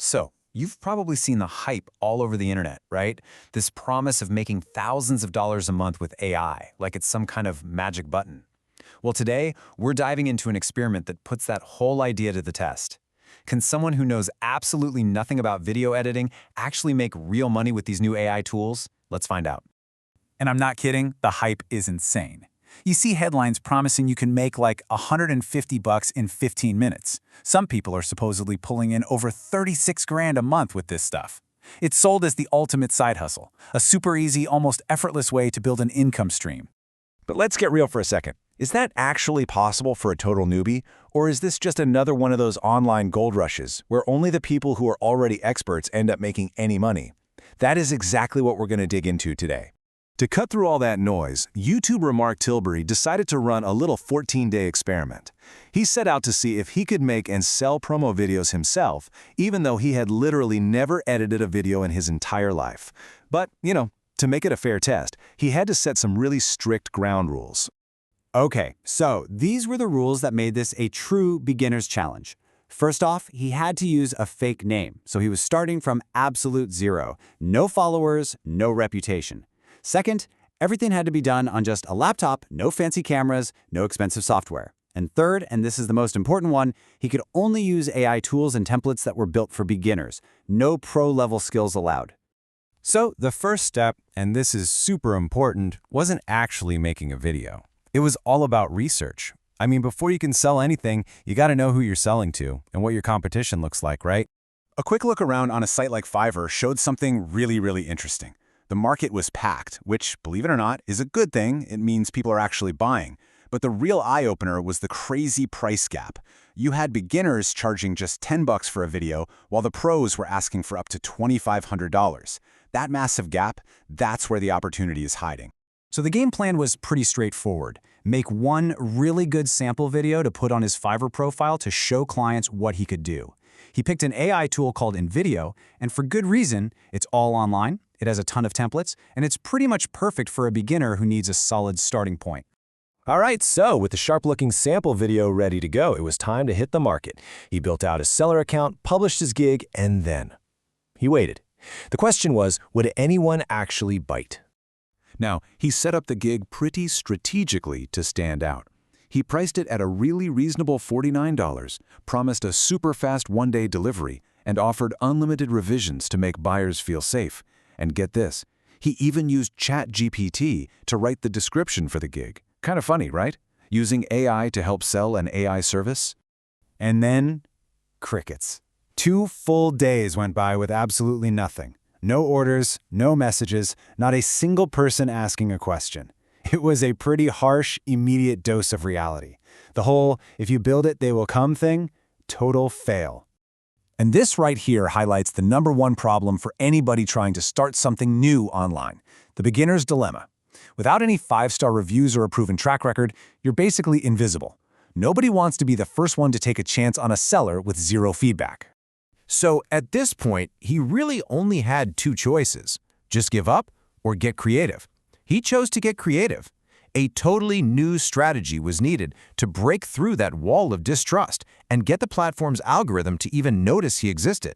So, you've probably seen the hype all over the internet, right? This promise of making thousands of dollars a month with AI, like it's some kind of magic button. Well, today, we're diving into an experiment that puts that whole idea to the test. Can someone who knows absolutely nothing about video editing actually make real money with these new AI tools? Let's find out. And I'm not kidding, the hype is insane. You see headlines promising you can make like $150 in 15 minutes. Some people are supposedly pulling in over 36 grand a month with this stuff. It's sold as the ultimate side hustle, a super easy, almost effortless way to build an income stream. But let's get real for a second. Is that actually possible for a total newbie? Or is this just another one of those online gold rushes where only the people who are already experts end up making any money? That is exactly what we're going to dig into today. To cut through all that noise, YouTuber Mark Tilbury decided to run a little 14-day experiment. He set out to see if he could make and sell promo videos himself, even though he had literally never edited a video in his entire life. But, to make it a fair test, he had to set some really strict ground rules. Okay, so these were the rules that made this a true beginner's challenge. First off, he had to use a fake name, so he was starting from absolute zero. No followers, no reputation. Second, everything had to be done on just a laptop, no fancy cameras, no expensive software. And third, and this is the most important one, he could only use AI tools and templates that were built for beginners. No pro-level skills allowed. So the first step, and this is super important, wasn't actually making a video. It was all about research. I mean, before you can sell anything, you got to know who you're selling to and what your competition looks like, right? A quick look around on a site like Fiverr showed something really interesting. The market was packed, which, believe it or not, is a good thing. It means people are actually buying. But the real eye-opener was the crazy price gap. You had beginners charging just $10 for a video, while the pros were asking for up to $2,500. That massive gap, that's where the opportunity is hiding. So the game plan was pretty straightforward. Make one really good sample video to put on his Fiverr profile to show clients what he could do. He picked an AI tool called InVideo, and for good reason, it's all online, it has a ton of templates, and it's pretty much perfect for a beginner who needs a solid starting point. All right, so with the sharp-looking sample video ready to go, it was time to hit the market. He built out his seller account, published his gig, and then he waited. The question was, would anyone actually bite? Now, he set up the gig pretty strategically to stand out. He priced it at a really reasonable $49, promised a super fast one-day delivery, and offered unlimited revisions to make buyers feel safe. And get this, he even used ChatGPT to write the description for the gig. Kind of funny, right? Using AI to help sell an AI service? And then, crickets. 2 full days went by with absolutely nothing. No orders, no messages, not a single person asking a question. It was a pretty harsh, immediate dose of reality. The whole, if you build it, they will come thing, total fail. And this right here highlights the #1 problem for anybody trying to start something new online, the beginner's dilemma. Without any 5-star reviews or a proven track record, you're basically invisible. Nobody wants to be the first one to take a chance on a seller with 0 feedback. So at this point, he really only had 2 choices. Just give up or get creative. He chose to get creative. A totally new strategy was needed to break through that wall of distrust and get the platform's algorithm to even notice he existed.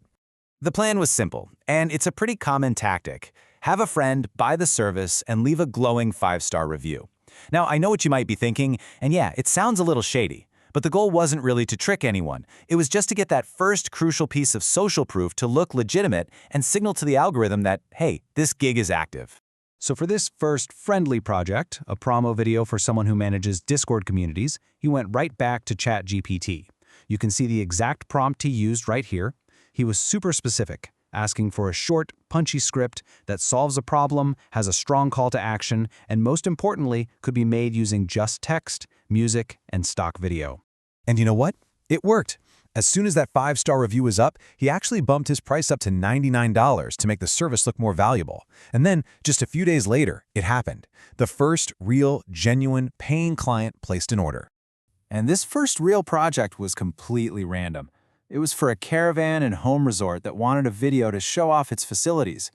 The plan was simple, and it's a pretty common tactic. Have a friend, buy the service, and leave a glowing 5-star review. Now, I know what you might be thinking, and yeah, it sounds a little shady. But the goal wasn't really to trick anyone. It was just to get that first crucial piece of social proof to look legitimate and signal to the algorithm that, hey, this gig is active. So for this first friendly project, a promo video for someone who manages Discord communities, he went right back to ChatGPT. You can see the exact prompt he used right here. He was super specific, asking for a short, punchy script that solves a problem, has a strong call to action, and most importantly, could be made using just text, music, and stock video. And you know what? It worked. As soon as that 5-star review was up, he actually bumped his price up to $99 to make the service look more valuable. And then, just a few days later, it happened. The first real, genuine, paying client placed an order. And this first real project was completely random. It was for a caravan and home resort that wanted a video to show off its facilities.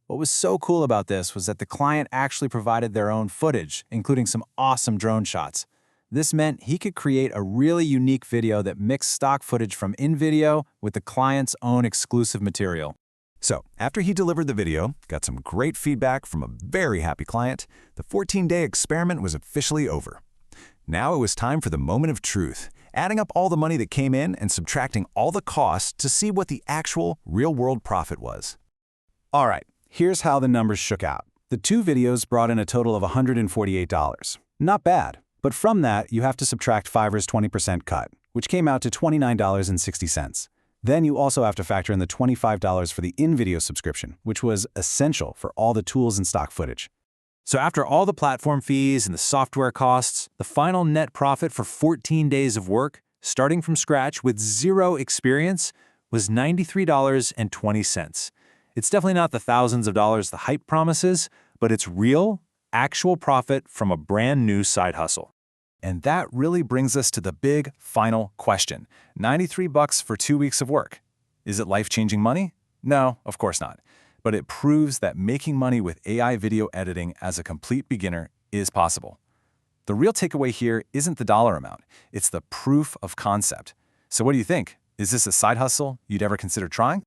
What was so cool about this was that the client actually provided their own footage, including some awesome drone shots. This meant he could create a really unique video that mixed stock footage from InVideo with the client's own exclusive material. So, after he delivered the video, got some great feedback from a very happy client, the 14-day experiment was officially over. Now it was time for the moment of truth, adding up all the money that came in and subtracting all the costs to see what the actual real-world profit was. All right, here's how the numbers shook out. The 2 videos brought in a total of $148. Not bad, but from that, you have to subtract Fiverr's 20% cut, which came out to $29.60. Then you also have to factor in the $25 for the InVideo subscription, which was essential for all the tools and stock footage. So after all the platform fees and the software costs, the final net profit for 14 days of work, starting from scratch with zero experience, was $93.20. It's definitely not the thousands of dollars the hype promises, but it's real, actual profit from a brand new side hustle. And that really brings us to the big final question. $93 for 2 weeks of work. Is it life-changing money? No, of course not. But it proves that making money with AI video editing as a complete beginner is possible. The real takeaway here isn't the dollar amount, it's the proof of concept. So what do you think? Is this a side hustle you'd ever consider trying?